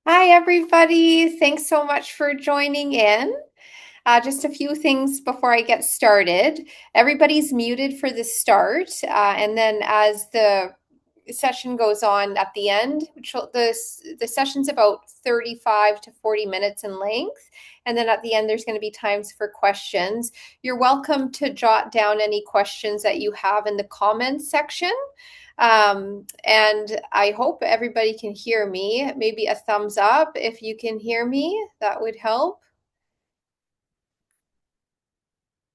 Hi, everybody. Thanks so much for joining in. Just a few things before I get started. Everybody's muted for the start, and then as the session goes on at the end, the session's about 35 to 40 minutes in length, and then at the end there's going to be times for questions. You're welcome to jot down any questions that you have in the comments section. And I hope everybody can hear me. Maybe a thumbs up if you can hear me. That would help.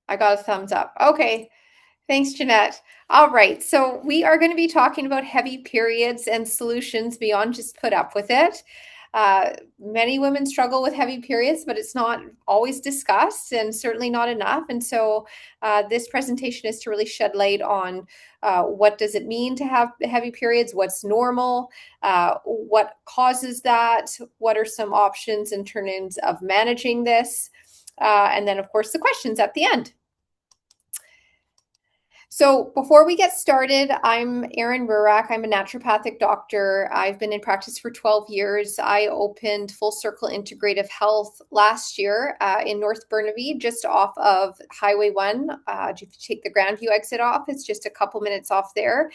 I got a thumbs up. Okay. Thanks, Jeanette. All right. So we are going to be talking about heavy periods and solutions beyond just put up with it. Many women struggle with heavy periods, but it's not always discussed and certainly not enough. And so this presentation is to really shed light on what does it mean to have heavy periods, what's normal, what causes that, what are some options in terms of managing this, and then, of course, the questions at the end. So before we get started, I'm Erin Rurak. I'm a naturopathic doctor. I've been in practice for 12 years. I opened Full Circle Integrative Health last year in North Burnaby, just off of Highway 1. If you take the Grandview exit off, it's just a couple minutes off there,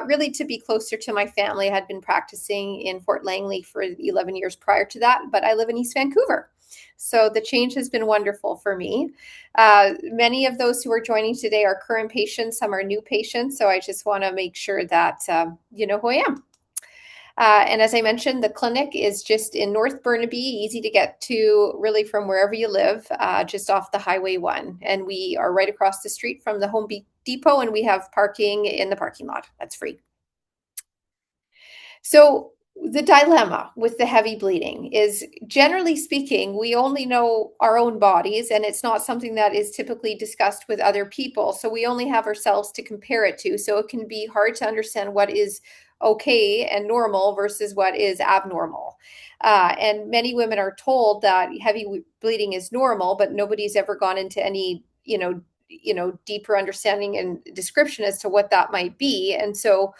really to be closer to my family. I had been practicing in Fort Langley for 11 years prior to that, but I live in East Vancouver. So the change has been wonderful for me. Many of those who are joining today are current patients, some are new patients. So I just want to make sure that you know who I am. And as I mentioned, the clinic is just in North Burnaby, easy to get to really from wherever you live, just off the Highway 1. And we are right across the street from the Home Depot, and we have parking in the parking lot. That's free. So the dilemma with the heavy bleeding is, generally speaking, we only know our own bodies, and it's not something that is typically discussed with other people. So we only have ourselves to compare it to. So it can be hard to understand what is okay and normal versus what is abnormal. And many women are told that heavy bleeding is normal, but nobody's ever gone into any, deeper understanding and description as to what that might be. And so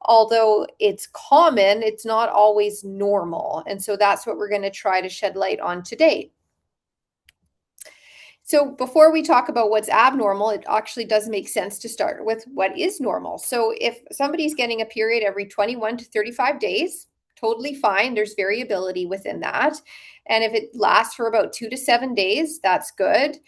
although it's common, it's not always normal. And so that's what we're going to try to shed light on today. So before we talk about what's abnormal, it actually does make sense to start with what is normal. So if somebody's getting a period every 21 to 35 days, totally fine. There's variability within that. And if it lasts for about 2 to 7 days, that's good.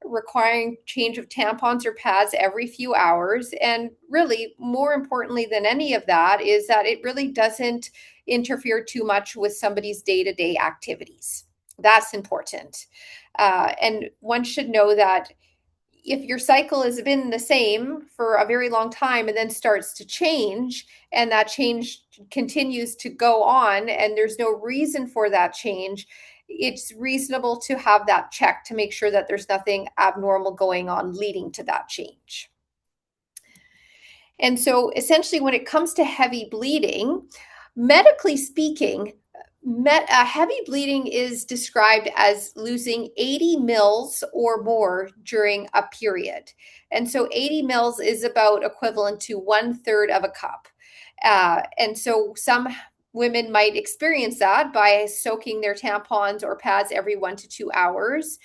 Requiring change of tampons or pads every few hours. And really, more importantly than any of that, is that it really doesn't interfere too much with somebody's day-to-day activities. That's important. And one should know that if your cycle has been the same for a very long time and then starts to change, and that change continues to go on, and there's no reason for that change, it's reasonable to have that check to make sure that there's nothing abnormal going on leading to that change. And so essentially, when it comes to heavy bleeding, medically speaking, heavy bleeding is described as losing 80 mils or more during a period. And so 80 mils is about equivalent to 1/3 of a cup. And so some women might experience that by soaking their tampons or pads every 1 to 2 hours,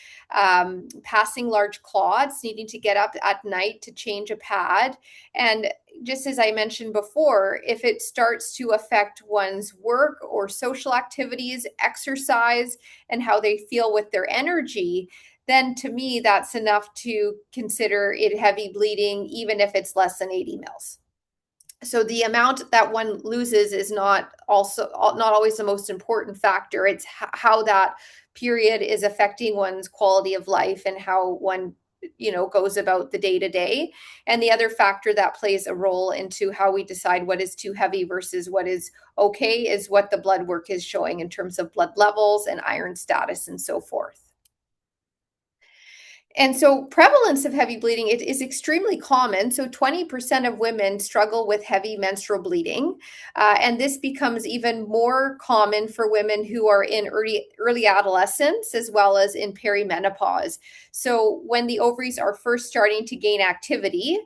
passing large clots, needing to get up at night to change a pad. And just as I mentioned before, if it starts to affect one's work or social activities, exercise, and how they feel with their energy, then to me, that's enough to consider it heavy bleeding, even if it's less than 80 mils. So the amount that one loses is not always the most important factor. It's how that period is affecting one's quality of life and how one goes about the day to day. And the other factor that plays a role into how we decide what is too heavy versus what is okay is what the blood work is showing in terms of blood levels and iron status and so forth. And so prevalence of heavy bleeding, it is extremely common. So 20% of women struggle with heavy menstrual bleeding. And this becomes even more common for women who are in early adolescence as well as in perimenopause. So when the ovaries are first starting to gain activity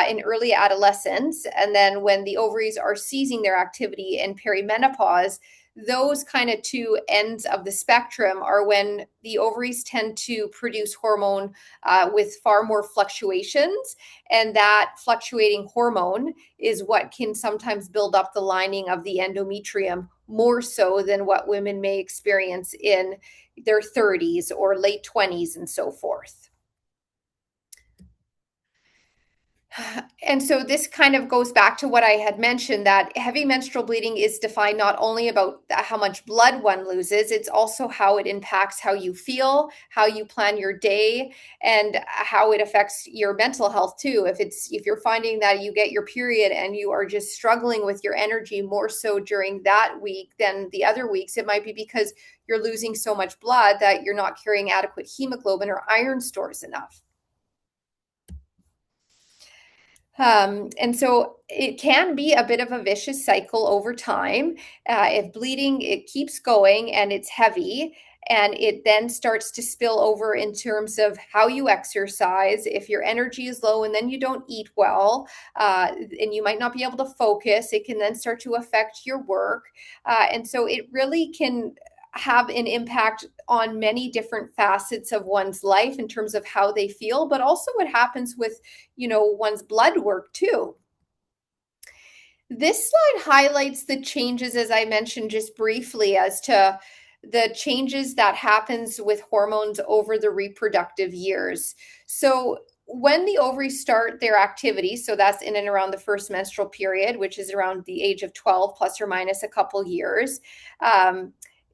in early adolescence, and then when the ovaries are ceasing their activity in perimenopause, those kind of two ends of the spectrum are when the ovaries tend to produce hormone with far more fluctuations. And that fluctuating hormone is what can sometimes build up the lining of the endometrium more so than what women may experience in their 30s or late 20s and so forth. And so this kind of goes back to what I had mentioned, that heavy menstrual bleeding is defined not only about how much blood one loses, it's also how it impacts how you feel, how you plan your day, and how it affects your mental health too. If you're finding that you get your period and you are just struggling with your energy more so during that week than the other weeks, it might be because you're losing so much blood that you're not carrying adequate hemoglobin or iron stores enough. And so it can be a bit of a vicious cycle over time. If bleeding, it keeps going and it's heavy, and it then starts to spill over in terms of how you exercise. If your energy is low and then you don't eat well, and you might not be able to focus, it can then start to affect your work. And so it really can have an impact on many different facets of one's life in terms of how they feel, but also what happens with, one's blood work too. This slide highlights the changes, as I mentioned just briefly, as to the changes that happens with hormones over the reproductive years. So when the ovaries start their activity, so that's in and around the first menstrual period, which is around the age of 12 plus or minus a couple years,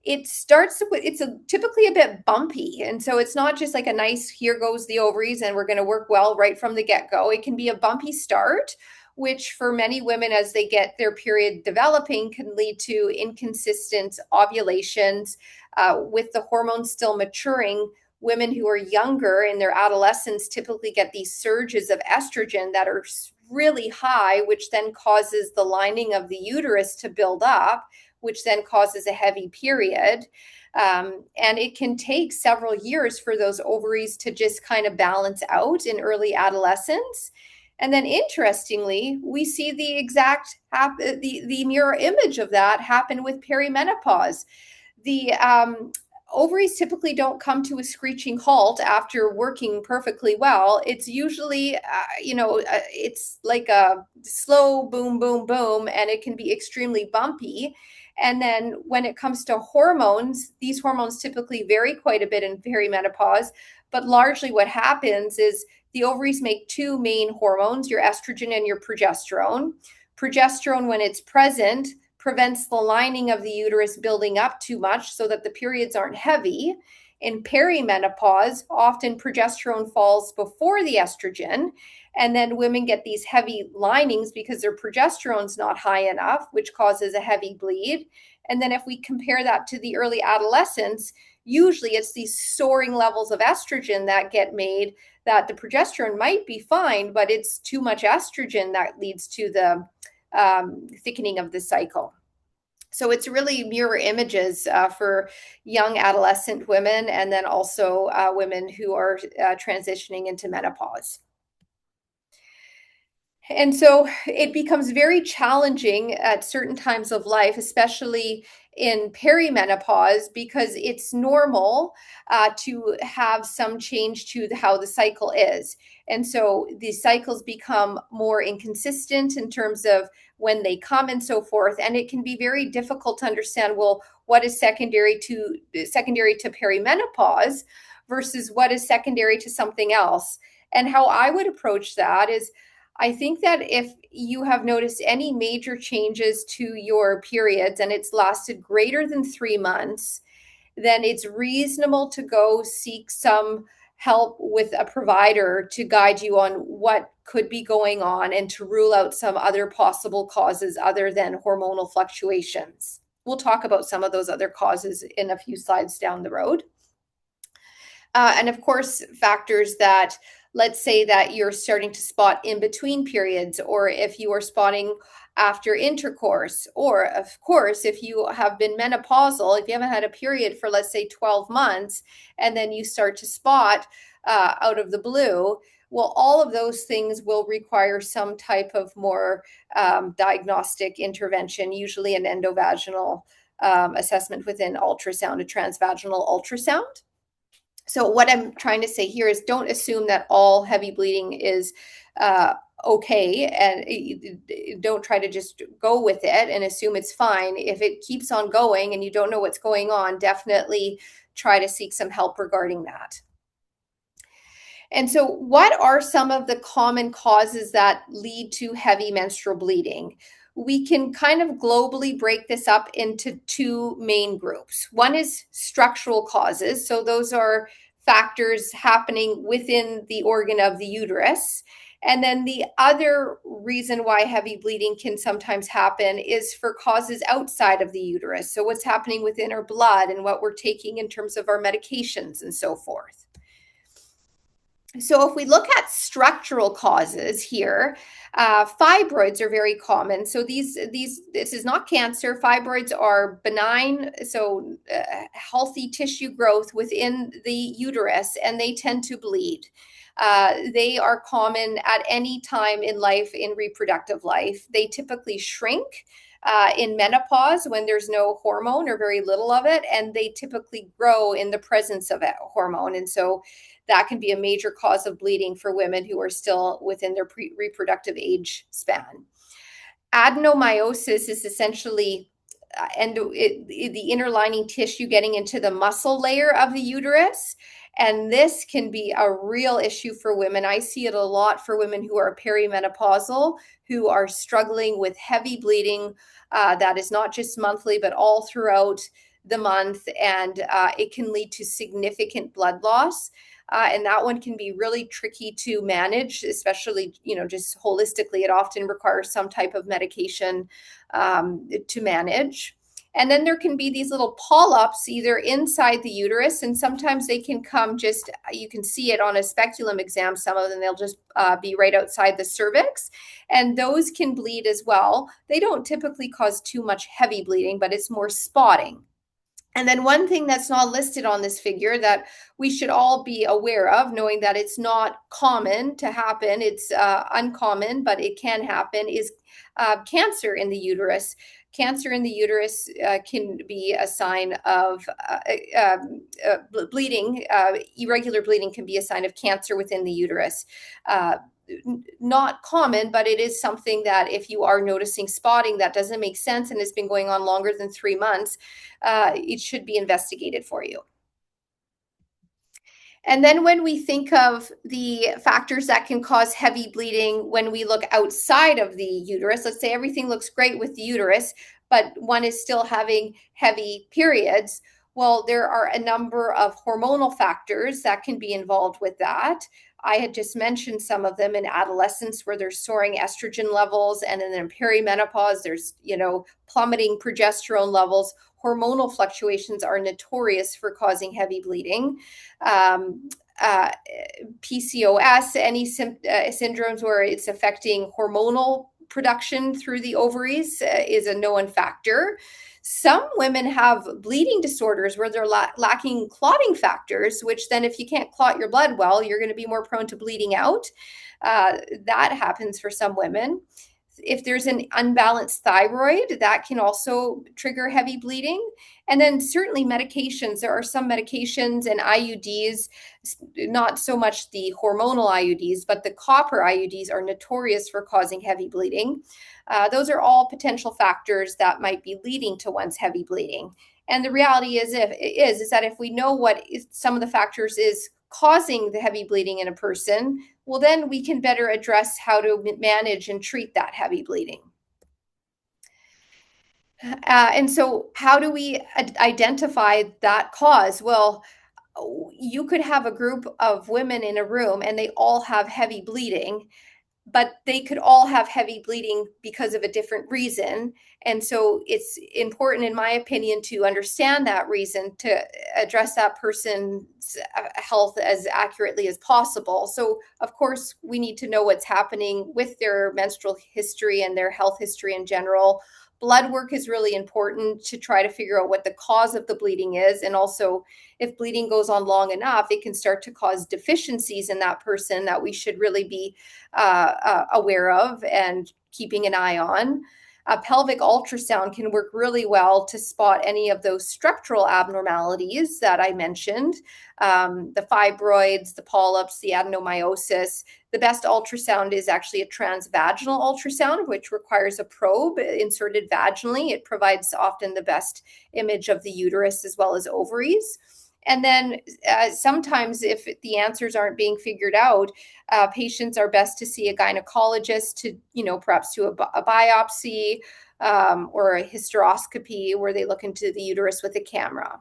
it starts with, typically a bit bumpy. And so it's not just like a nice, here goes the ovaries and we're going to work well right from the get-go. It can be a bumpy start, which for many women, as they get their period developing, can lead to inconsistent ovulations. With the hormones still maturing, women who are younger in their adolescence typically get these surges of estrogen that are really high, which then causes the lining of the uterus to build up, which then causes a heavy period. And it can take several years for those ovaries to just kind of balance out in early adolescence. And then interestingly, we see the exact the mirror image of that happen with perimenopause. The ovaries typically don't come to a screeching halt after working perfectly well. It's usually, it's like a slow boom, boom, boom, and it can be extremely bumpy. And then when it comes to hormones, these hormones typically vary quite a bit in perimenopause, but largely what happens is the ovaries make two main hormones, your estrogen and your progesterone. Progesterone, when it's present, prevents the lining of the uterus building up too much so that the periods aren't heavy. In perimenopause, often progesterone falls before the estrogen, and then women get these heavy linings because their progesterone's not high enough, which causes a heavy bleed. And then if we compare that to the early adolescence, usually it's these soaring levels of estrogen that get made, that the progesterone might be fine, but it's too much estrogen that leads to the thickening of the cycle. So it's really mirror images for young adolescent women, and then also women who are transitioning into menopause. And so it becomes very challenging at certain times of life, especially in perimenopause, because it's normal to have some change to how the cycle is. And so the cycles become more inconsistent in terms of when they come and so forth. And it can be very difficult to understand, well, what is secondary to perimenopause versus what is secondary to something else. And how I would approach that is, I think that if you have noticed any major changes to your periods and it's lasted greater than 3 months, then it's reasonable to go seek some help with a provider to guide you on what could be going on and to rule out some other possible causes other than hormonal fluctuations. We'll talk about some of those other causes in a few slides down the road. And of course, factors that, let's say that you're starting to spot in between periods, or if you are spotting after intercourse, or of course, if you have been menopausal, if you haven't had a period for, let's say, 12 months, and then you start to spot out of the blue, well, all of those things will require some type of more diagnostic intervention, usually an endovaginal assessment within ultrasound, a transvaginal ultrasound. So what I'm trying to say here is don't assume that all heavy bleeding is okay, and don't try to just go with it and assume it's fine. If it keeps on going and you don't know what's going on, definitely try to seek some help regarding that. And so, what are some of the common causes that lead to heavy menstrual bleeding? We can kind of globally break this up into two main groups. One is structural causes. So, those are factors happening within the organ of the uterus. And then the other reason why heavy bleeding can sometimes happen is for causes outside of the uterus. So, what's happening within our blood and what we're taking in terms of our medications and so forth. So if we look at structural causes here, fibroids are very common. So this is not cancer. Fibroids are benign, so healthy tissue growth within the uterus, and they tend to bleed. They are common at any time in life, in reproductive life. They typically shrink in menopause when there's no hormone or very little of it, and they typically grow in the presence of a hormone. And so that can be a major cause of bleeding for women who are still within their reproductive age span. Adenomyosis is essentially the inner lining tissue getting into the muscle layer of the uterus. And this can be a real issue for women. I see it a lot for women who are perimenopausal, who are struggling with heavy bleeding that is not just monthly, but all throughout the month. And it can lead to significant blood loss. And that one can be really tricky to manage, especially, just holistically. It often requires some type of medication to manage. And then there can be these little polyps either inside the uterus, and sometimes they can come you can see it on a speculum exam. Some of them, they'll just be right outside the cervix, and those can bleed as well. They don't typically cause too much heavy bleeding, but it's more spotting. And then one thing that's not listed on this figure that we should all be aware of, knowing that it's not common to happen, it's uncommon, but it can happen, is cancer in the uterus. Cancer in the uterus can be a sign of bleeding. Irregular bleeding can be a sign of cancer within the uterus. Not common, but it is something that if you are noticing spotting that doesn't make sense and it's been going on longer than 3 months, it should be investigated for you. And then when we think of the factors that can cause heavy bleeding when we look outside of the uterus, let's say everything looks great with the uterus, but one is still having heavy periods. Well, there are a number of hormonal factors that can be involved with that. I had just mentioned some of them in adolescence where there's soaring estrogen levels, and then in perimenopause, there's, plummeting progesterone levels. Hormonal fluctuations are notorious for causing heavy bleeding. PCOS, any syndromes where it's affecting hormonal production through the ovaries is a known factor. Some women have bleeding disorders where they're lacking clotting factors, which then if you can't clot your blood well, you're going to be more prone to bleeding out. That happens for some women. If there's an unbalanced thyroid, that can also trigger heavy bleeding. And then certainly medications. There are some medications and IUDs, not so much the hormonal IUDs, but the copper IUDs are notorious for causing heavy bleeding. Those are all potential factors that might be leading to one's heavy bleeding. And the reality is that if we know what some of the factors is causing the heavy bleeding in a person, well, then we can better address how to manage and treat that heavy bleeding. And so how do we identify that cause? Well, you could have a group of women in a room and they all have heavy bleeding, but they could all have heavy bleeding because of a different reason. And so it's important, in my opinion, to understand that reason to address that person's health as accurately as possible. So, of course, we need to know what's happening with their menstrual history and their health history in general. Blood work is really important to try to figure out what the cause of the bleeding is. And also, if bleeding goes on long enough, it can start to cause deficiencies in that person that we should really be aware of and keeping an eye on. A pelvic ultrasound can work really well to spot any of those structural abnormalities that I mentioned, the fibroids, the polyps, the adenomyosis. The best ultrasound is actually a transvaginal ultrasound, which requires a probe inserted vaginally. It provides often the best image of the uterus as well as ovaries. And then sometimes if the answers aren't being figured out, patients are best to see a gynecologist to, perhaps do a biopsy or a hysteroscopy where they look into the uterus with a camera.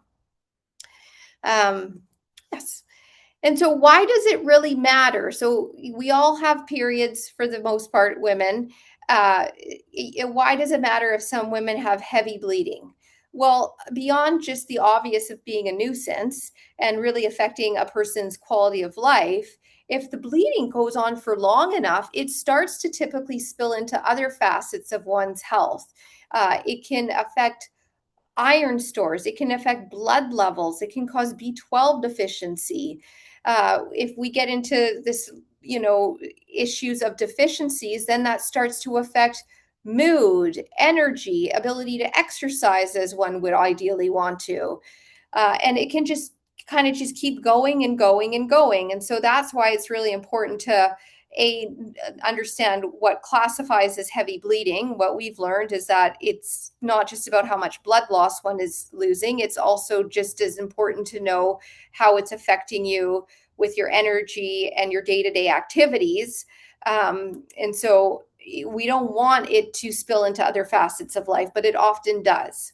Yes. And so why does it really matter? So we all have periods for the most part, women. Why does it matter if some women have heavy bleeding? Well, beyond just the obvious of being a nuisance and really affecting a person's quality of life, if the bleeding goes on for long enough, it starts to typically spill into other facets of one's health. It can affect iron stores, it can affect blood levels, it can cause B12 deficiency. If we get into this, issues of deficiencies, then that starts to affect mood, energy, ability to exercise as one would ideally want to. And it can just kind of just keep going and going and going. And so that's why it's really important to understand what classifies as heavy bleeding. What we've learned is that it's not just about how much blood loss one is losing. It's also just as important to know how it's affecting you with your energy and your day-to-day activities. And so we don't want it to spill into other facets of life, but it often does.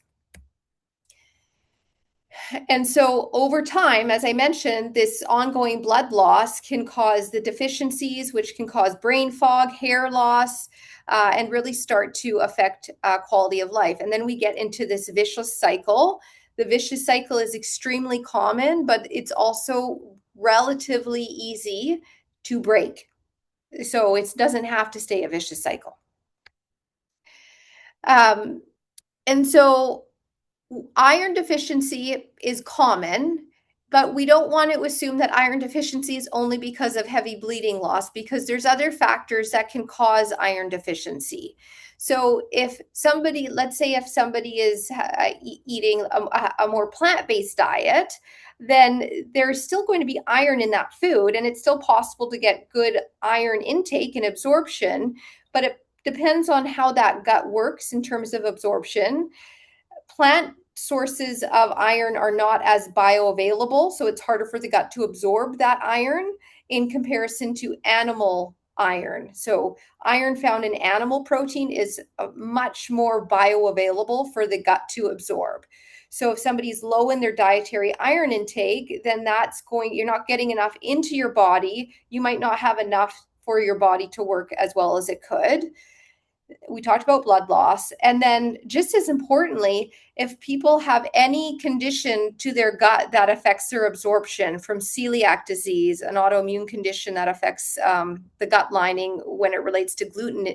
And so over time, as I mentioned, this ongoing blood loss can cause the deficiencies, which can cause brain fog, hair loss, and really start to affect quality of life. And then we get into this vicious cycle. The vicious cycle is extremely common, but it's also relatively easy to break. So it doesn't have to stay a vicious cycle. And so iron deficiency is common, but we don't want to assume that iron deficiency is only because of heavy bleeding loss, because there's other factors that can cause iron deficiency. So if somebody, let's say if somebody is eating a more plant-based diet, then there's still going to be iron in that food, and it's still possible to get good iron intake and absorption, but it depends on how that gut works in terms of absorption. Plant sources of iron are not as bioavailable, so it's harder for the gut to absorb that iron in comparison to animal iron. So iron found in animal protein is much more bioavailable for the gut to absorb. So if somebody's low in their dietary iron intake, then you're not getting enough into your body. You might not have enough for your body to work as well as it could. We talked about blood loss. And then just as importantly, if people have any condition to their gut that affects their absorption, from celiac disease, an autoimmune condition that affects the gut lining when it relates to gluten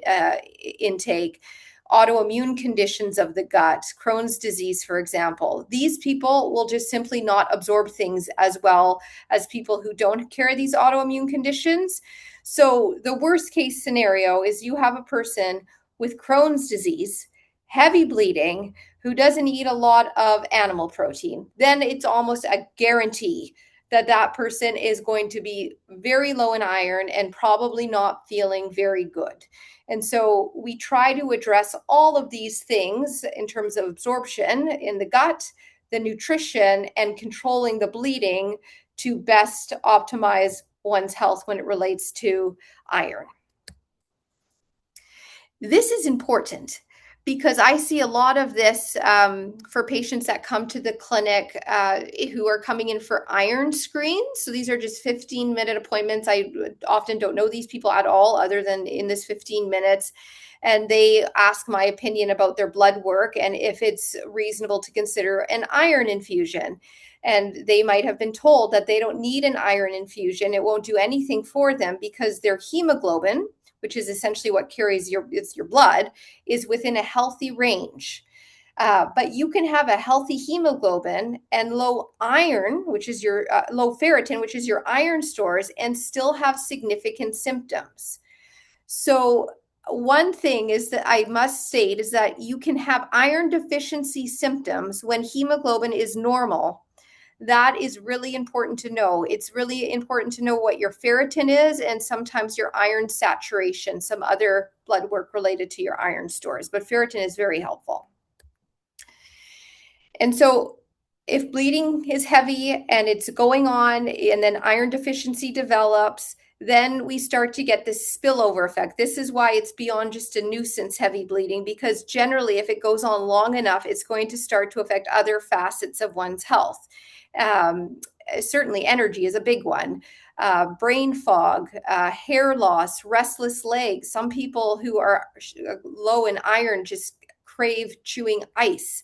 intake, autoimmune conditions of the gut, Crohn's disease, for example, these people will just simply not absorb things as well as people who don't carry these autoimmune conditions. So the worst case scenario is you have a person with Crohn's disease, heavy bleeding, who doesn't eat a lot of animal protein. Then it's almost a guarantee that that person is going to be very low in iron and probably not feeling very good. And so we try to address all of these things in terms of absorption in the gut, the nutrition, and controlling the bleeding to best optimize one's health when it relates to iron. This is important because I see a lot of this for patients that come to the clinic who are coming in for iron screens. So these are just 15-minute appointments. I often don't know these people at all other than in this 15 minutes. And they ask my opinion about their blood work and if it's reasonable to consider an iron infusion. And they might have been told that they don't need an iron infusion. It won't do anything for them because their hemoglobin, which is essentially what carries your blood, is within a healthy range. But you can have a healthy hemoglobin and low iron, which is your low ferritin, which is your iron stores, and still have significant symptoms. So one thing is that I must state is that you can have iron deficiency symptoms when hemoglobin is normal. That is really important to know. It's really important to know what your ferritin is and sometimes your iron saturation, some other blood work related to your iron stores, but ferritin is very helpful. And so if bleeding is heavy and it's going on and then iron deficiency develops, then we start to get this spillover effect. This is why it's beyond just a nuisance heavy bleeding, because generally if it goes on long enough, it's going to start to affect other facets of one's health. Certainly energy is a big one. Brain fog, hair loss, restless legs. Some people who are low in iron just crave chewing ice.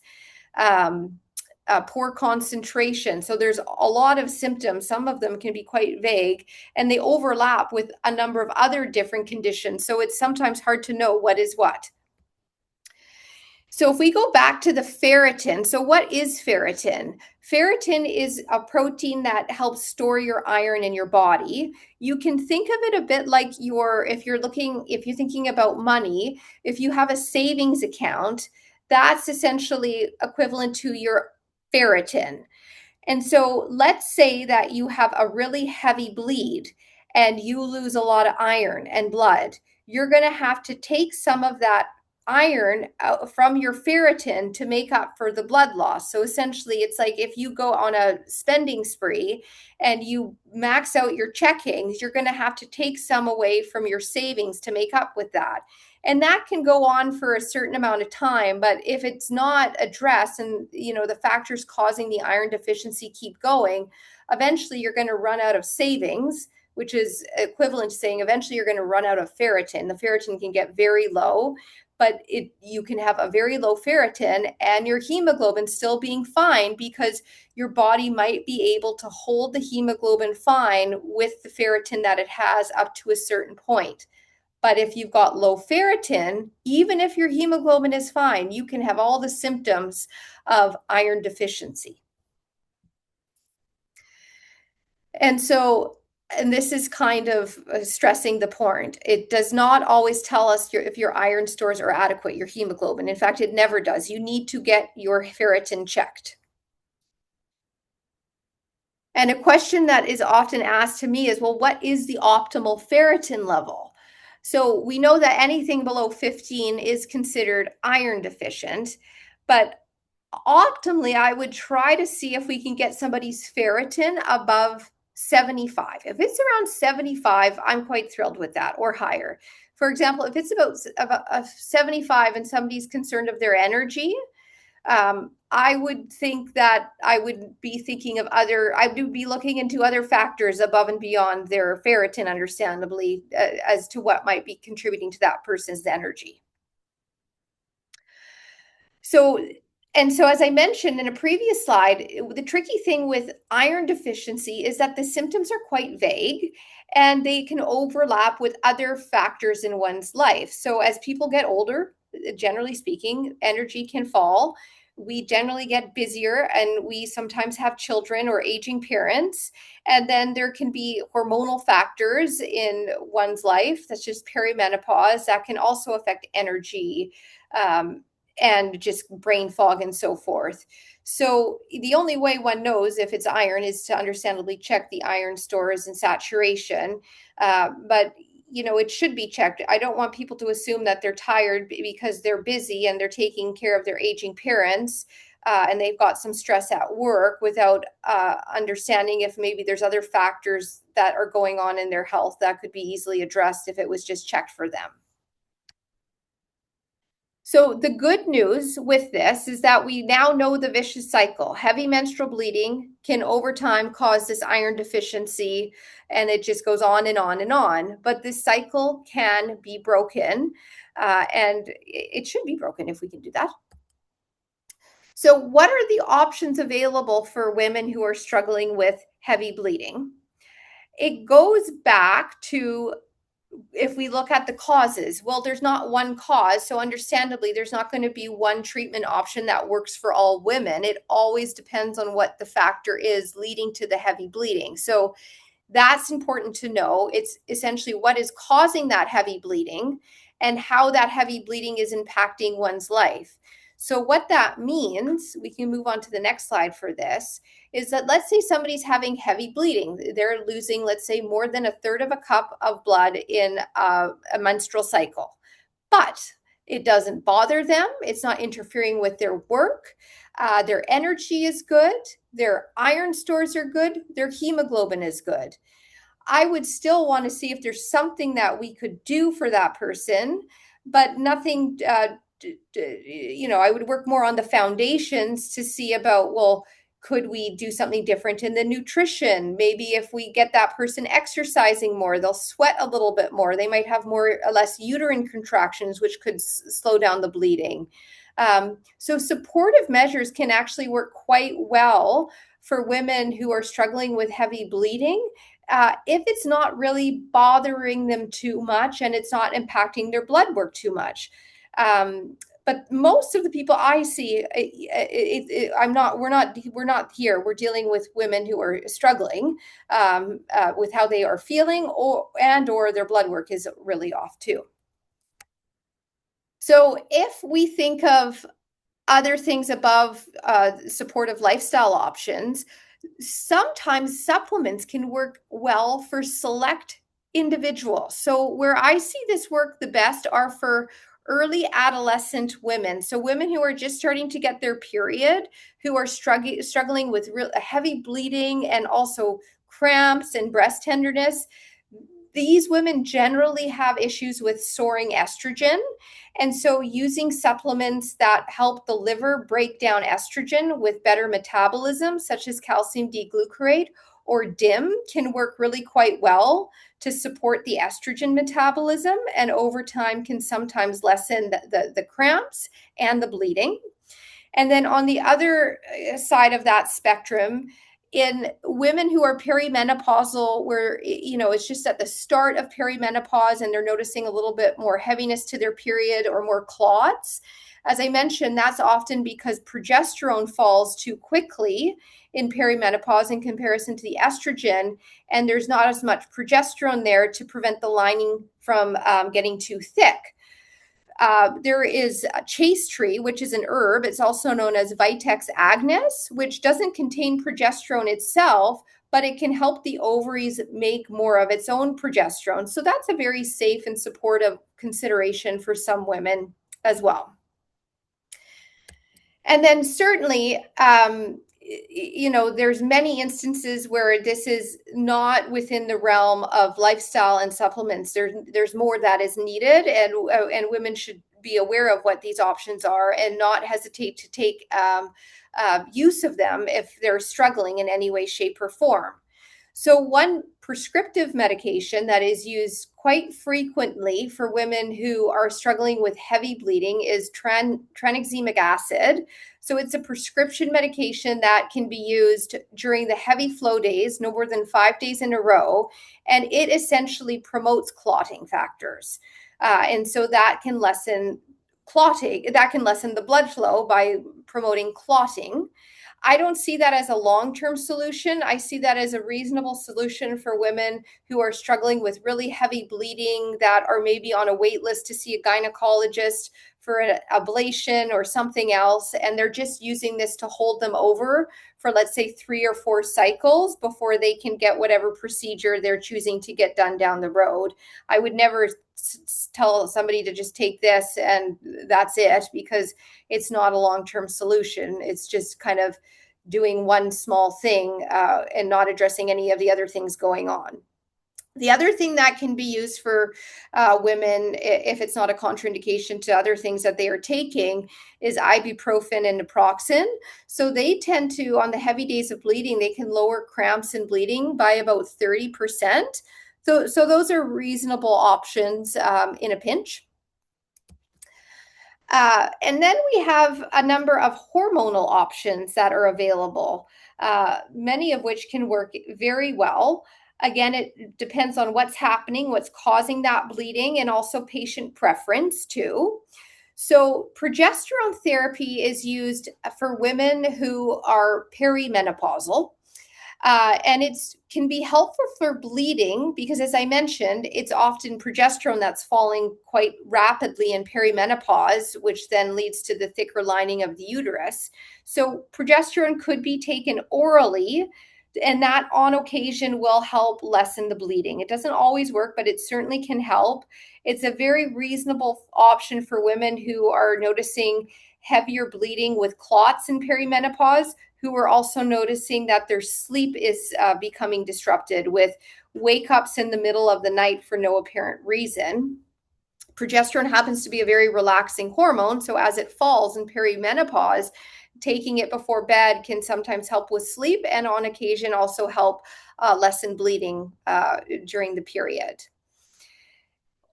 Poor concentration. So there's a lot of symptoms. Some of them can be quite vague and they overlap with a number of other different conditions. So it's sometimes hard to know what is what. So if we go back to the ferritin, so what is ferritin? Ferritin is a protein that helps store your iron in your body. You can think of it a bit like if you're thinking about money, if you have a savings account, that's essentially equivalent to your ferritin. And so let's say that you have a really heavy bleed and you lose a lot of iron and blood. You're going to have to take some of that iron from your ferritin to make up for the blood loss. So essentially, it's like if you go on a spending spree and you max out your checkings, you're going to have to take some away from your savings to make up with that. And that can go on for a certain amount of time, but if it's not addressed and the factors causing the iron deficiency keep going, eventually you're going to run out of savings, which is equivalent to saying eventually you're going to run out of ferritin. The ferritin can get very low, but you can have a very low ferritin and your hemoglobin still being fine because your body might be able to hold the hemoglobin fine with the ferritin that it has up to a certain point. But if you've got low ferritin, even if your hemoglobin is fine, you can have all the symptoms of iron deficiency. And this is kind of stressing the point. It does not always tell us if your iron stores are adequate, your hemoglobin. In fact, it never does. You need to get your ferritin checked. And a question that is often asked to me is, well, what is the optimal ferritin level? So we know that anything below 15 is considered iron deficient, but optimally, I would try to see if we can get somebody's ferritin above 75. If it's around 75, I'm quite thrilled with that, or higher. For example, if it's about 75 and somebody's concerned of their energy, I would think that I would be looking into other factors above and beyond their ferritin, understandably, as to what might be contributing to that person's energy. So as I mentioned in a previous slide, the tricky thing with iron deficiency is that the symptoms are quite vague and they can overlap with other factors in one's life. So as people get older, generally speaking, energy can fall. We generally get busier and we sometimes have children or aging parents. And then there can be hormonal factors in one's life, such as perimenopause, that can also affect energy and just brain fog and so forth. So the only way one knows if it's iron is to understandably check the iron stores and saturation. But it should be checked. I don't want people to assume that they're tired because they're busy and they're taking care of their aging parents and they've got some stress at work without understanding if maybe there's other factors that are going on in their health that could be easily addressed if it was just checked for them. So the good news with this is that we now know the vicious cycle. Heavy menstrual bleeding can over time cause this iron deficiency, and it just goes on and on and on. But this cycle can be broken, and it should be broken if we can do that. So what are the options available for women who are struggling with heavy bleeding? It goes back to, if we look at the causes, well, there's not one cause. So understandably, there's not going to be one treatment option that works for all women. It always depends on what the factor is leading to the heavy bleeding. So that's important to know. It's essentially what is causing that heavy bleeding. and how that heavy bleeding is impacting one's life. So what that means, we can move on to the next slide for this, is that let's say somebody's having heavy bleeding. They're losing, let's say, more than a third of a cup of blood in a menstrual cycle. But it doesn't bother them. It's not interfering with their work. Their energy is good. Their iron stores are good. Their hemoglobin is good. I would still want to see if there's something that we could do for that person, but nothing, I would work more on the foundations to see about, well, could we do something different in the nutrition? Maybe if we get that person exercising more, they'll sweat a little bit more. They might have more or less uterine contractions, which could slow down the bleeding. So supportive measures can actually work quite well for women who are struggling with heavy bleeding, if it's not really bothering them too much and it's not impacting their blood work too much. But most of the people I see, we're not here. We're dealing with women who are struggling with how they are feeling, or their blood work is really off too. So if we think of other things above supportive lifestyle options, sometimes supplements can work well for select individuals. So where I see this work the best are for early adolescent women. So women who are just starting to get their period, who are struggling with heavy bleeding and also cramps and breast tenderness. These women generally have issues with soaring estrogen. And so using supplements that help the liver break down estrogen with better metabolism, such as calcium D-glucarate or DIM, can work really quite well to support the estrogen metabolism, and over time can sometimes lessen the cramps and the bleeding. And then on the other side of that spectrum, in women who are perimenopausal, where it's just at the start of perimenopause and they're noticing a little bit more heaviness to their period or more clots, as I mentioned, that's often because progesterone falls too quickly in perimenopause in comparison to the estrogen, and there's not as much progesterone there to prevent the lining from getting too thick. There is a chaste tree, which is an herb. It's also known as Vitex agnus, which doesn't contain progesterone itself, but it can help the ovaries make more of its own progesterone. So that's a very safe and supportive consideration for some women as well. And then certainly, there's many instances where this is not within the realm of lifestyle and supplements. There's more that is needed, and women should be aware of what these options are and not hesitate to take use of them if they're struggling in any way, shape, or form. So one prescriptive medication that is used quite frequently for women who are struggling with heavy bleeding is tranexamic acid. So it's a prescription medication that can be used during the heavy flow days, no more than 5 days in a row, and it essentially promotes clotting factors. And so that can lessen clotting, that can lessen the blood flow by promoting clotting. I don't see that as a long-term solution. I see that as a reasonable solution for women who are struggling with really heavy bleeding, that are maybe on a wait list to see a gynecologist for an ablation or something else, and they're just using this to hold them over for, let's say, 3 or 4 cycles before they can get whatever procedure they're choosing to get done down the road. I would never tell somebody to just take this and that's it, because it's not a long-term solution. It's just kind of doing one small thing and not addressing any of the other things going on. The other thing that can be used for women, if it's not a contraindication to other things that they are taking, is ibuprofen and naproxen. So they tend to, on the heavy days of bleeding, they can lower cramps and bleeding by about 30%. So those are reasonable options in a pinch. And then we have a number of hormonal options that are available, many of which can work very well. Again, it depends on what's happening, what's causing that bleeding, and also patient preference too. So progesterone therapy is used for women who are perimenopausal. And it can be helpful for bleeding because, as I mentioned, it's often progesterone that's falling quite rapidly in perimenopause, which then leads to the thicker lining of the uterus. So progesterone could be taken orally, and that on occasion will help lessen the bleeding. It doesn't always work, but it certainly can help. It's a very reasonable option for women who are noticing heavier bleeding with clots in perimenopause, who are also noticing that their sleep is becoming disrupted with wake ups in the middle of the night for no apparent reason. Progesterone happens to be a very relaxing hormone, so as it falls in perimenopause, taking it before bed can sometimes help with sleep and on occasion also help lessen bleeding during the period.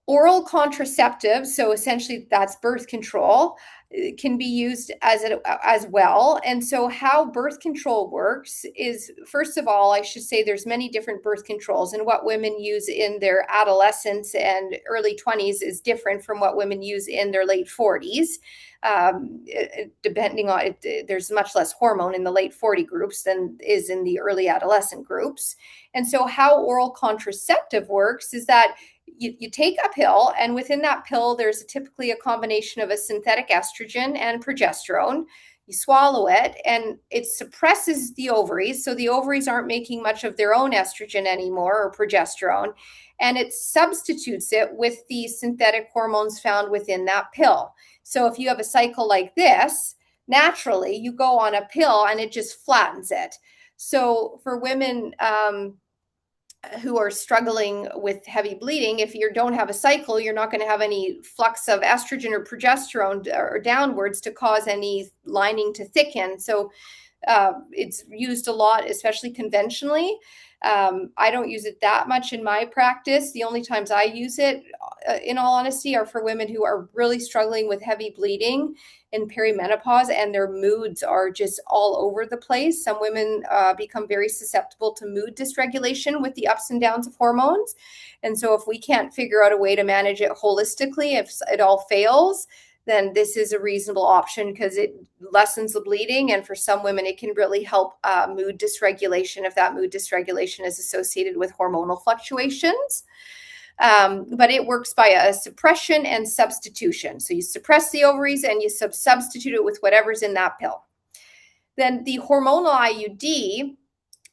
Oral contraceptives, so essentially that's birth control, can be used as well. And so how birth control works is, first of all, I should say there's many different birth controls, and what women use in their adolescence and early 20s is different from what women use in their late 40s. Depending on it, there's much less hormone in the late 40 groups than is in the early adolescent groups. And so how oral contraceptive works is that you take a pill, and within that pill, there's typically a combination of a synthetic estrogen and progesterone. You swallow it, and it suppresses the ovaries. So the ovaries aren't making much of their own estrogen anymore or progesterone, and it substitutes it with the synthetic hormones found within that pill. So if you have a cycle like this, naturally, you go on a pill and it just flattens it. So for women, who are struggling with heavy bleeding, if you don't have a cycle, you're not going to have any flux of estrogen or progesterone or downwards to cause any lining to thicken. So it's used a lot, especially conventionally. I don't use it that much in my practice. The only times I use it, in all honesty, are for women who are really struggling with heavy bleeding in perimenopause and their moods are just all over the place. Some women become very susceptible to mood dysregulation with the ups and downs of hormones. And so if we can't figure out a way to manage it holistically, if it all fails, then this is a reasonable option because it lessens the bleeding. And for some women, it can really help mood dysregulation if that mood dysregulation is associated with hormonal fluctuations. But it works by a suppression and substitution. So you suppress the ovaries and you substitute it with whatever's in that pill. Then the hormonal IUD,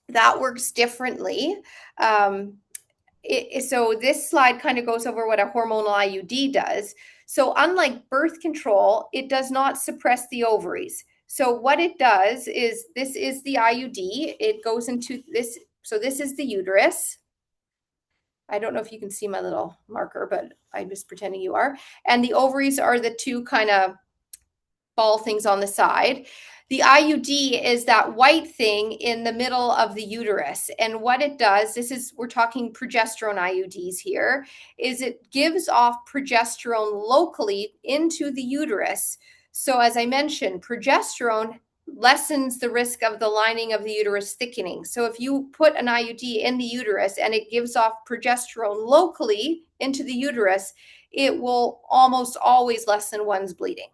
that works differently. So this slide kind of goes over what a hormonal IUD does. So unlike birth control, it does not suppress the ovaries. So what it does is, this is the IUD. It goes into this. So this is the uterus. I don't know if you can see my little marker, but I'm just pretending you are. And the ovaries are the two kind of ball things on the side. The IUD is that white thing in the middle of the uterus. And what it does, we're talking progesterone IUDs here, is it gives off progesterone locally into the uterus. So as I mentioned, progesterone lessens the risk of the lining of the uterus thickening. So if you put an IUD in the uterus and it gives off progesterone locally into the uterus, it will almost always lessen one's bleeding.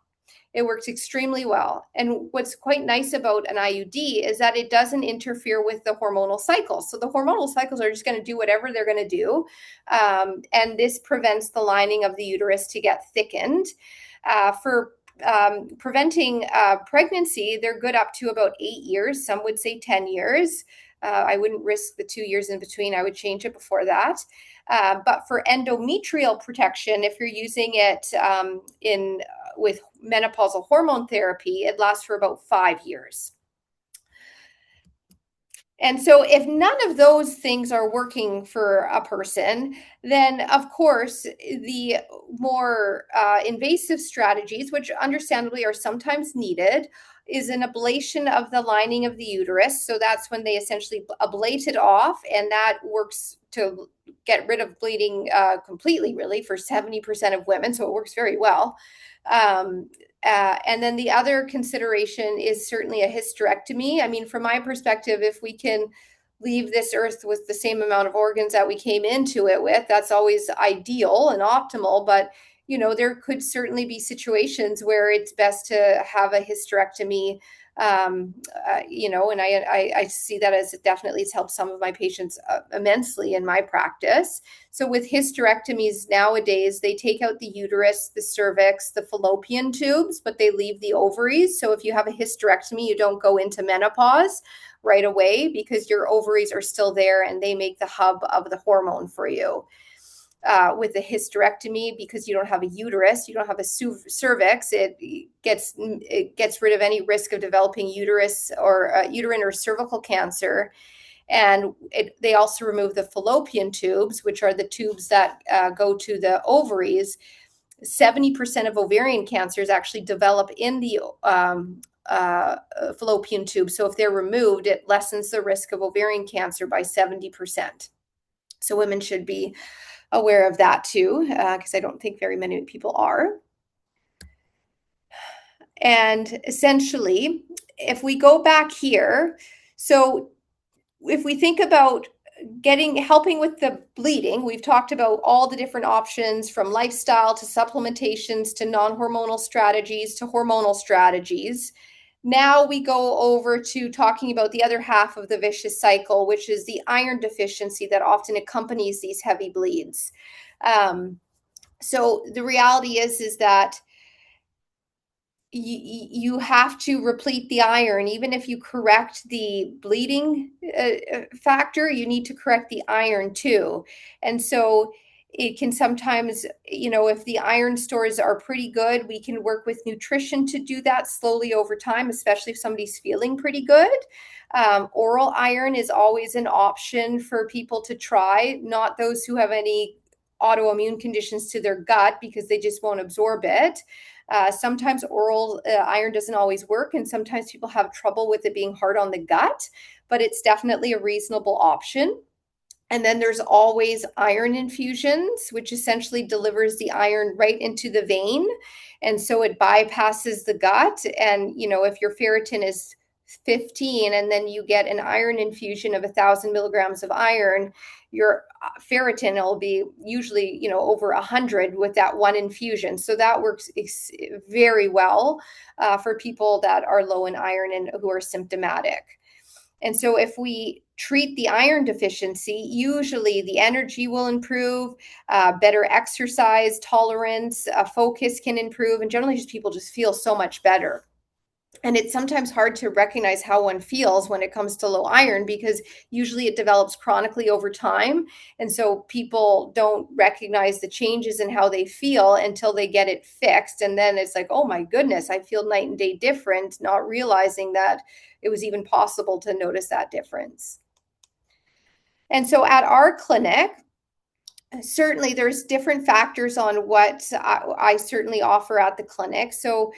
It works extremely well. And what's quite nice about an IUD is that it doesn't interfere with the hormonal cycles. So the hormonal cycles are just going to do whatever they're going to do. And this prevents the lining of the uterus to get thickened. For preventing pregnancy, they're good up to about 8 years. Some would say 10 years. I wouldn't risk the 2 years in between. I would change it before that. But for endometrial protection, if you're using it with menopausal hormone therapy, it lasts for about 5 years. And so if none of those things are working for a person, then of course the more invasive strategies, which understandably are sometimes needed, is an ablation of the lining of the uterus. So that's when they essentially ablate it off, and that works to get rid of bleeding completely, really, for 70% of women. So it works very well. And then the other consideration is certainly a hysterectomy. I mean, from my perspective, if we can leave this earth with the same amount of organs that we came into it with, that's always ideal and optimal. But there could certainly be situations where it's best to have a hysterectomy. And I see that as definitely it's helped some of my patients immensely in my practice. So with hysterectomies nowadays, they take out the uterus, the cervix, the fallopian tubes, but they leave the ovaries. So if you have a hysterectomy, you don't go into menopause right away because your ovaries are still there and they make the hub of the hormone for you. With a hysterectomy, because you don't have a uterus, you don't have a cervix, it gets rid of any risk of developing uterus or uterine or cervical cancer. And they also remove the fallopian tubes, which are the tubes that go to the ovaries. 70% of ovarian cancers actually develop in the fallopian tube. So if they're removed, it lessens the risk of ovarian cancer by 70%. So women should be aware of that too, because I don't think very many people are. And essentially, if we go back here, so if we think about helping with the bleeding, we've talked about all the different options, from lifestyle to supplementations to non-hormonal strategies to hormonal strategies. Now we go over to talking about the other half of the vicious cycle, which is the iron deficiency that often accompanies these heavy bleeds. So the reality is that you have to replete the iron. Even if you correct the bleeding factor, you need to correct the iron too. And so it can sometimes, if the iron stores are pretty good, we can work with nutrition to do that slowly over time, especially if somebody's feeling pretty good. Oral iron is always an option for people to try, not those who have any autoimmune conditions to their gut, because they just won't absorb it. Sometimes oral iron doesn't always work, and sometimes people have trouble with it being hard on the gut, but it's definitely a reasonable option. And then there's always iron infusions, which essentially delivers the iron right into the vein. And so it bypasses the gut. And, if your ferritin is 15 and then you get an iron infusion of 1,000 milligrams of iron, your ferritin will be usually, over 100 with that one infusion. So that works very well for people that are low in iron and who are symptomatic. And so if we treat the iron deficiency, usually the energy will improve, better exercise tolerance, focus can improve, and generally people just feel so much better. And it's sometimes hard to recognize how one feels when it comes to low iron, because usually it develops chronically over time. And so people don't recognize the changes in how they feel until they get it fixed. And then it's like, oh my goodness, I feel night and day different, not realizing that it was even possible to notice that difference. And so at our clinic, certainly there's different factors on what I certainly offer at the clinic. So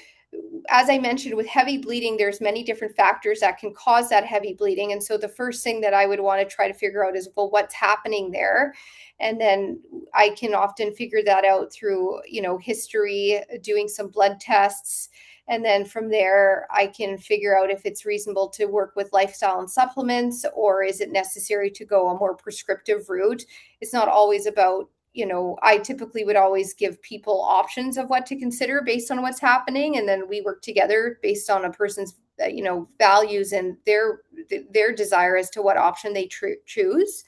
as I mentioned, with heavy bleeding, there's many different factors that can cause that heavy bleeding. And so the first thing that I would want to try to figure out is, well, what's happening there? And then I can often figure that out through, history, doing some blood tests. And then from there, I can figure out if it's reasonable to work with lifestyle and supplements, or is it necessary to go a more prescriptive route? It's not always about, I typically would always give people options of what to consider based on what's happening. And then we work together based on a person's, values and their desire as to what option they choose.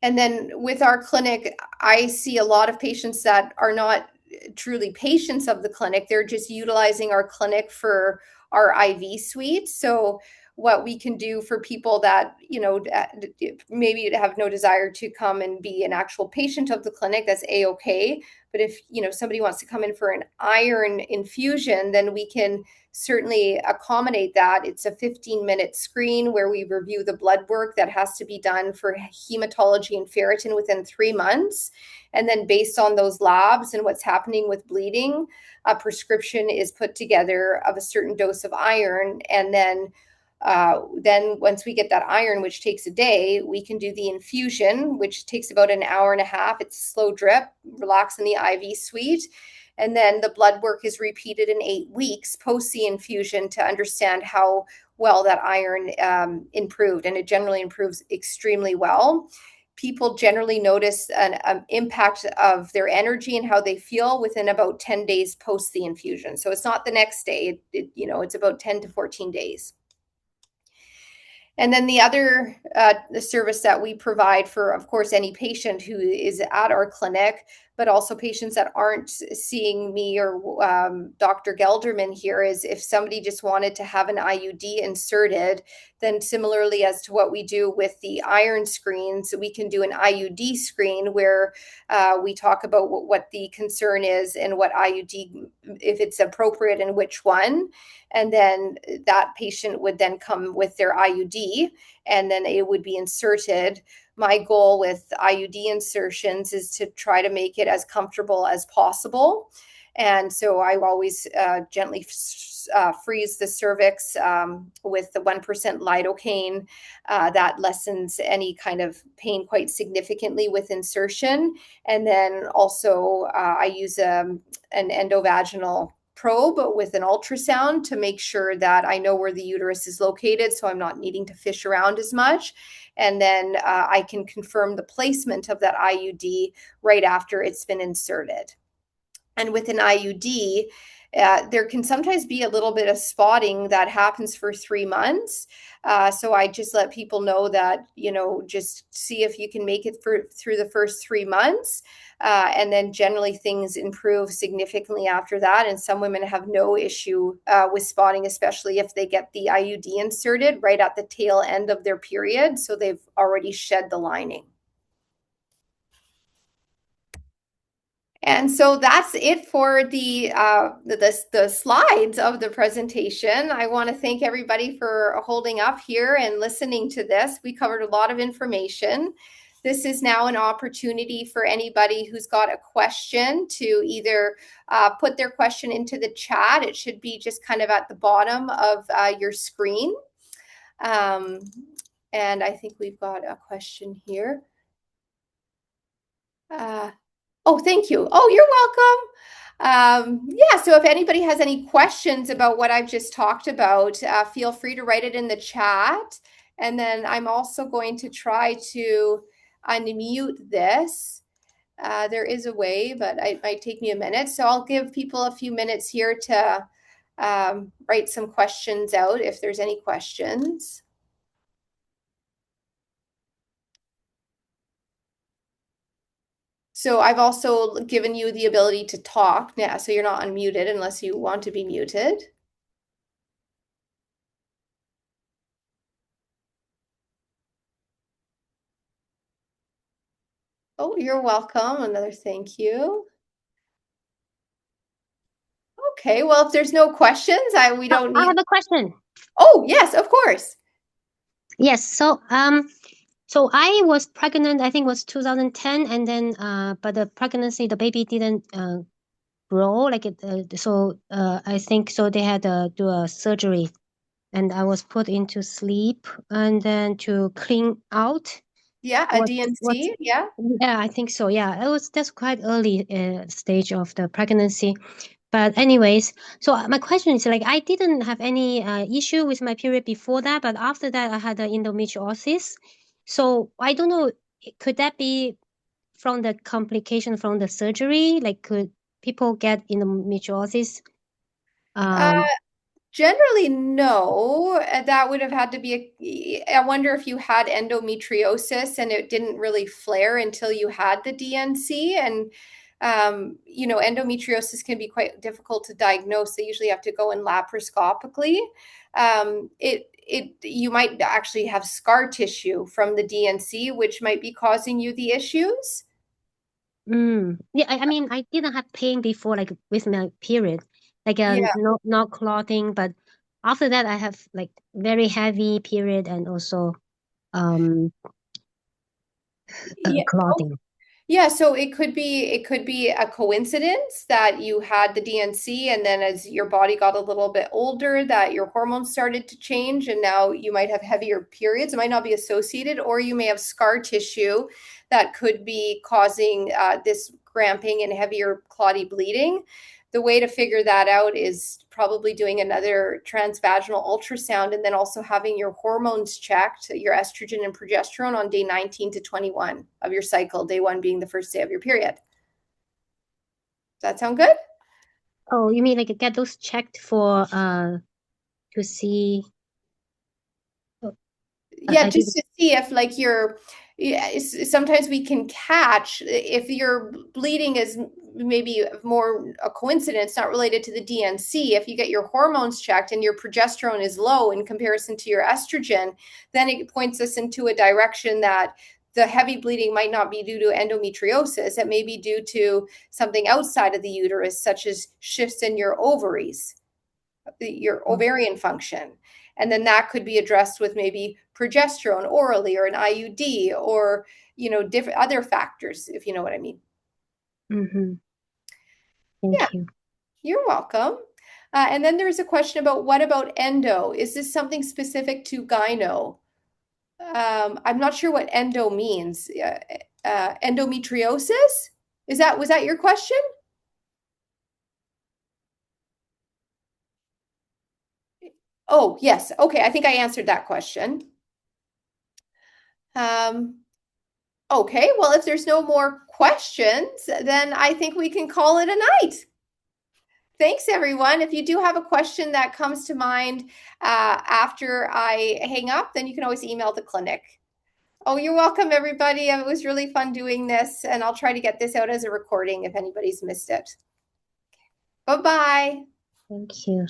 And then with our clinic, I see a lot of patients that are not truly patients of the clinic. They're just utilizing our clinic for our IV suite. So what we can do for people that, maybe have no desire to come and be an actual patient of the clinic, that's a-okay. But if, somebody wants to come in for an iron infusion, then we can certainly accommodate that. It's a 15-minute screen where we review the blood work that has to be done for hematology and ferritin within 3 months. And then based on those labs and what's happening with bleeding, a prescription is put together of a certain dose of iron. And then once we get that iron, which takes a day, we can do the infusion, which takes about an hour and a half. It's a slow drip, relax in the IV suite. And then the blood work is repeated in 8 weeks post the infusion to understand how well that iron improved. And it generally improves extremely well. people generally notice an impact of their energy and how they feel within about 10 days post the infusion. So it's not the next day, it's about 10 to 14 days. And then the other the service that we provide for, of course, any patient who is at our clinic, but also patients that aren't seeing me or Dr. Gelderman here, is if somebody just wanted to have an IUD inserted, then similarly as to what we do with the iron screens, we can do an IUD screen where we talk about what the concern is and what IUD, if it's appropriate and which one. And then that patient would then come with their IUD and then it would be inserted. My goal with IUD insertions is to try to make it as comfortable as possible. And so I always gently freeze the cervix with the 1% lidocaine. That lessens any kind of pain quite significantly with insertion. And then also I use an endovaginal probe with an ultrasound to make sure that I know where the uterus is located, so I'm not needing to fish around as much. And then I can confirm the placement of that IUD right after it's been inserted. And with an IUD, there can sometimes be a little bit of spotting that happens for 3 months. So I just let people know that, just see if you can make it through the first 3 months. And then generally things improve significantly after that. And some women have no issue with spotting, especially if they get the IUD inserted right at the tail end of their period. So they've already shed the lining. And so that's it for the slides of the presentation. I want to thank everybody for holding up here and listening to this. We covered a lot of information. This is now an opportunity for anybody who's got a question to either put their question into the chat. It should be just kind of at the bottom of your screen. And I think we've got a question here. Oh, thank you. Oh, you're welcome. Yeah, so if anybody has any questions about what I've just talked about, feel free to write it in the chat. And then I'm also going to try to unmute this. There is a way, but it might take me a minute. So I'll give people a few minutes here to write some questions out if there's any questions. So I've also given you the ability to talk now, so you're not unmuted unless you want to be muted. Oh, you're welcome. Another thank you. Okay, well, if there's no questions, we don't need. I have a question. Oh, yes, of course. Yes, so I was pregnant, I think it was 2010, and then but the pregnancy, the baby didn't grow like it. I think so they had to do a surgery, and I was put into sleep and then to clean out. Yeah, a DNC. Yeah. Yeah, I think so. Yeah, that's quite early stage of the pregnancy. But anyways, so my question is like I didn't have any issue with my period before that, but after that I had endometriosis. So I don't know, could that be from the complication from the surgery? Like could people get endometriosis? Generally, no. That would have had to be I wonder if you had endometriosis and it didn't really flare until you had the DNC. And, endometriosis can be quite difficult to diagnose. They usually have to go in laparoscopically. You might actually have scar tissue from the DNC, which might be causing you the issues. Yeah, I mean, I didn't have pain before, like with my period, like Yeah. not clotting, but after that I have like very heavy period and also um Yeah. clotting. Yeah, so it could be a coincidence that you had the DNC and then as your body got a little bit older that your hormones started to change and now you might have heavier periods. It might not be associated, or you may have scar tissue that could be causing this cramping and heavier clotty bleeding. The way to figure that out is probably doing another transvaginal ultrasound and then also having your hormones checked, your estrogen and progesterone on day 19 to 21 of your cycle, day 1 being the first day of your period. Does that sound good? Oh, you mean like get those checked for to see? Oh, Yeah, I just didn't. to see if like you're, yeah, sometimes we can catch if your bleeding is maybe more a coincidence, not related to the DNC. If you get your hormones checked and your progesterone is low in comparison to your estrogen, then it points us into a direction that the heavy bleeding might not be due to endometriosis. It may be due to something outside of the uterus, such as shifts in your ovaries, your ovarian function. And then that could be addressed with maybe progesterone orally or an IUD or, different other factors, if you know what I mean. Mm-hmm. Yeah, Thank you. you're welcome. And then there's a question about what about endo? Is this something specific to gyno? I'm not sure what endo means. Endometriosis? Was that your question? Oh, yes. Okay, I think I answered that question. Um, Okay, well, if there's no more questions, then I think we can call it a night. Thanks, everyone. If you do have a question that comes to mind after I hang up, then you can always email the clinic. Oh, you're welcome, everybody. It was really fun doing this, and I'll try to get this out as a recording if anybody's missed it. Bye-bye. Thank you.